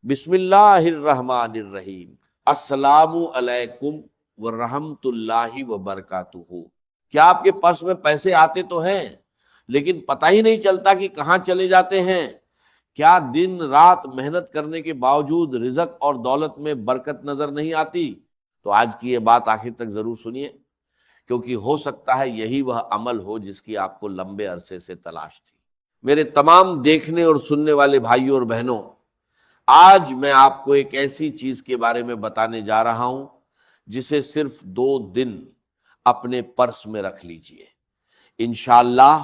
بسمillāhi الرحمن الرحیم، السلام علیکم ورحمۃ اللہ وبرکاتہ۔ کیا آپ کے پرس میں پیسے آتے تو ہیں لیکن پتہ ہی نہیں چلتا کہ کہاں چلے جاتے ہیں؟ کیا دن رات محنت کرنے کے باوجود رزق اور دولت میں برکت نظر نہیں آتی؟ تو آج کی یہ بات آخر تک ضرور سنیے، کیونکہ ہو سکتا ہے یہی وہ عمل ہو جس کی آپ کو لمبے عرصے سے تلاش تھی۔ میرے تمام دیکھنے اور سننے والے بھائیوں اور بہنوں، آج میں آپ کو ایک ایسی چیز کے بارے میں بتانے جا رہا ہوں جسے صرف 2 دن اپنے پرس میں رکھ لیجئے۔ انشاءاللہ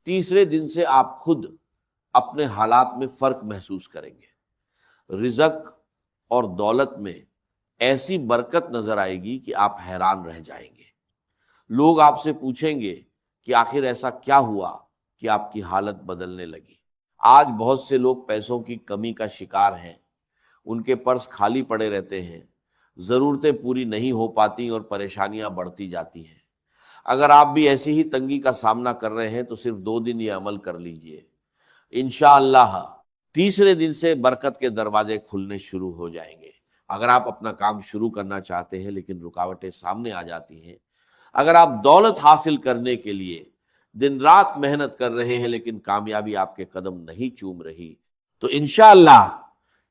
تیسرے دن سے آپ خود اپنے حالات میں فرق محسوس کریں گے۔ رزق اور دولت میں ایسی برکت نظر آئے گی کہ آپ حیران رہ جائیں گے۔ لوگ آپ سے پوچھیں گے کہ آخر ایسا کیا ہوا کہ آپ کی حالت بدلنے لگی۔ آج بہت سے لوگ پیسوں کی کمی کا شکار ہیں، ان کے پرس خالی پڑے رہتے ہیں، ضرورتیں پوری نہیں ہو پاتی اور پریشانیاں بڑھتی جاتی ہیں۔ اگر آپ بھی ایسی ہی تنگی کا سامنا کر رہے ہیں تو صرف 2 دن یہ عمل کر لیجئے، انشاءاللہ تیسرے دن سے برکت کے دروازے کھلنے شروع ہو جائیں گے۔ اگر آپ اپنا کام شروع کرنا چاہتے ہیں لیکن رکاوٹیں سامنے آ جاتی ہیں، اگر آپ دولت حاصل کرنے کے لیے دن رات محنت کر رہے ہیں لیکن کامیابی آپ کے قدم نہیں چوم رہی، تو انشاءاللہ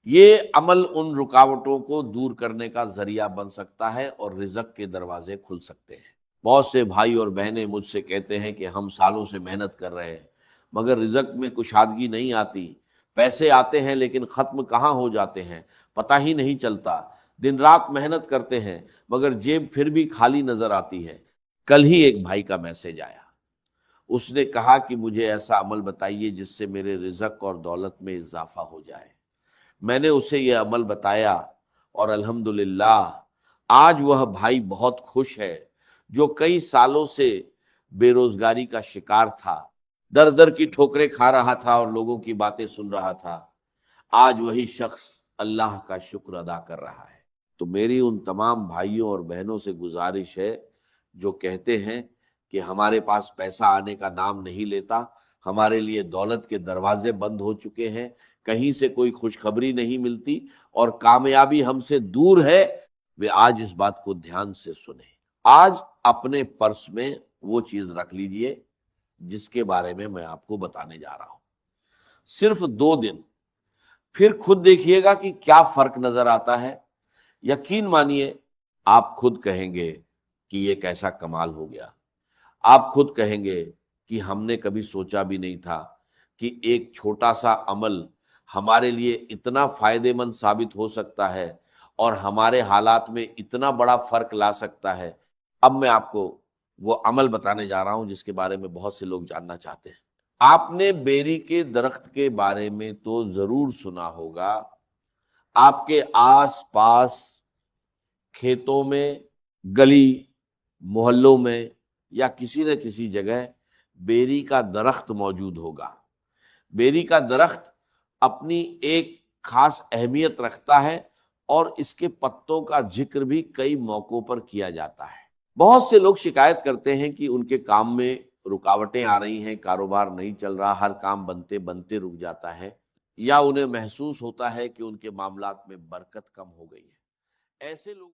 یہ عمل ان رکاوٹوں کو دور کرنے کا ذریعہ بن سکتا ہے اور رزق کے دروازے کھل سکتے ہیں۔ بہت سے بھائی اور بہنیں مجھ سے کہتے ہیں کہ ہم سالوں سے محنت کر رہے ہیں مگر رزق میں کشادگی نہیں آتی، پیسے آتے ہیں لیکن ختم کہاں ہو جاتے ہیں، پتہ ہی نہیں چلتا، دن رات محنت کرتے ہیں مگر جیب پھر بھی خالی نظر آتی ہے۔ کل ہی ایک بھائی کا میسج آیا، اس نے کہا کہ مجھے ایسا عمل بتائیے جس سے میرے رزق اور دولت میں اضافہ ہو جائے۔ میں نے اسے یہ عمل بتایا اور الحمدللہ آج وہ بھائی بہت خوش ہے جو کئی سالوں سے بے روزگاری کا شکار تھا، در در کی ٹھوکریں کھا رہا تھا اور لوگوں کی باتیں سن رہا تھا۔ آج وہی شخص اللہ کا شکر ادا کر رہا ہے۔ تو میری ان تمام بھائیوں اور بہنوں سے گزارش ہے جو کہتے ہیں کہ ہمارے پاس پیسہ آنے کا نام نہیں لیتا، ہمارے لیے دولت کے دروازے بند ہو چکے ہیں، کہیں سے کوئی خوشخبری نہیں ملتی اور کامیابی ہم سے دور ہے، وہ آج اس بات کو دھیان سے سنیں۔ آج اپنے پرس میں وہ چیز رکھ لیجئے جس کے بارے میں میں آپ کو بتانے جا رہا ہوں۔ صرف 2 دن، پھر خود دیکھیے گا کہ کیا فرق نظر آتا ہے۔ یقین مانیے آپ خود کہیں گے کہ یہ کیسا کمال ہو گیا۔ آپ خود کہیں گے کہ ہم نے کبھی سوچا بھی نہیں تھا کہ ایک چھوٹا سا عمل ہمارے لیے اتنا فائدہ مند ثابت ہو سکتا ہے اور ہمارے حالات میں اتنا بڑا فرق لا سکتا ہے۔ اب میں آپ کو وہ عمل بتانے جا رہا ہوں جس کے بارے میں بہت سے لوگ جاننا چاہتے ہیں۔ آپ نے بیری کے درخت کے بارے میں تو ضرور سنا ہوگا، آپ کے آس پاس کھیتوں میں، گلی محلوں میں یا کسی نہ کسی جگہ بیری کا درخت موجود ہوگا۔ بیری کا درخت اپنی ایک خاص اہمیت رکھتا ہے اور اس کے پتوں کا ذکر بھی کئی موقعوں پر کیا جاتا ہے۔ بہت سے لوگ شکایت کرتے ہیں کہ ان کے کام میں رکاوٹیں آ رہی ہیں، کاروبار نہیں چل رہا، ہر کام بنتے بنتے رک جاتا ہے، یا انہیں محسوس ہوتا ہے کہ ان کے معاملات میں برکت کم ہو گئی ہے۔ ایسے لوگ